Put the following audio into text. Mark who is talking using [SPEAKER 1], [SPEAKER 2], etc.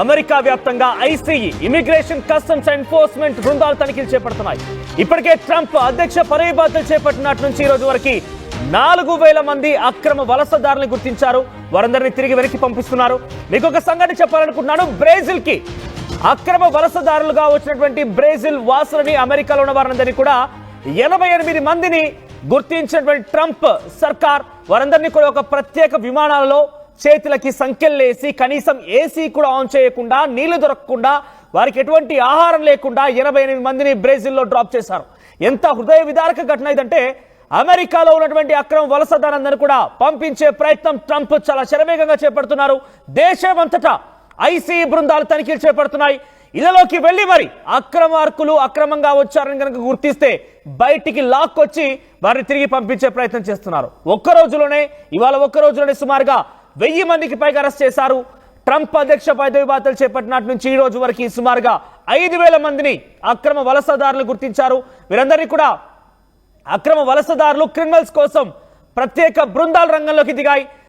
[SPEAKER 1] America వ్యాప్తంగా ICE immigration customs enforcement బృందాలు తనిఖీలు చేపడుతున్నాయి. ఇప్పటికే ట్రంప్ అధ్యక్ష పదవి బాధ్యతలు చేపట్టినట్టు నుంచి ఈ రోజు వరకు 4,000 మంది అక్రమ వలసదారులను గుర్తించారు. వారందరినీ తిరిగి వెనక్కి పంపిస్తున్నారు. మీకు ఒక సంగతి చెప్పాలనుకుంటున్నాను. బ్రెజిల్ కి అక్రమ వలసదారులుగా వచ్చినటువంటి బ్రెజిల్ వాసులని, అమెరికాలో ఉన్న వారందరినీ కూడా 88 మందిని గుర్తించినటువంటి ట్రంప్ సర్కార్ వారందరినీ కూడా ఒక ప్రత్యేక విమానాలలో చేతులకి సంఖ్యలేసి కనీసం ఏసీ కూడా ఆన్ చేయకుండా, నీళ్లు దొరకకుండా, వారికి ఎటువంటి ఆహారం లేకుండా 88 మందిని బ్రెజిల్లో డ్రాప్ చేశారు. ఎంత హృదయ విదారక ఘటన ఇదంటే, అమెరికాలో ఉన్నటువంటి అక్రమ వలసదారులందరూ కూడా పంపించే ప్రయత్నం ట్రంప్ చాలా శరవేగంగా చేపడుతున్నారు. దేశమంతటా ఐసీఈ బృందాలు తనిఖీలు చేపడుతున్నాయి. ఇళ్లలోకి వెళ్లి మరి అక్రమార్కులు అక్రమంగా వచ్చారని కనుక గుర్తిస్తే బయటికి లాక్కొచ్చి వారిని తిరిగి పంపించే ప్రయత్నం చేస్తున్నారు. ఇవాళ ఒక్క రోజులోనే సుమారుగా 1000 మందికి పైగా అరెస్ట్ చేశారు. ట్రంప్ అధ్యక్ష పదవి బాధ్యతలు చేపట్టినట్టు నుంచి ఈ రోజు వరకు సుమారుగా 5,000 మందిని అక్రమ వలసదారులు గుర్తించారు. వీరందరినీ కూడా అక్రమ వలసదారులు, క్రిమినల్స్ కోసం ప్రత్యేక బృందాలు రంగంలోకి దిగాయి.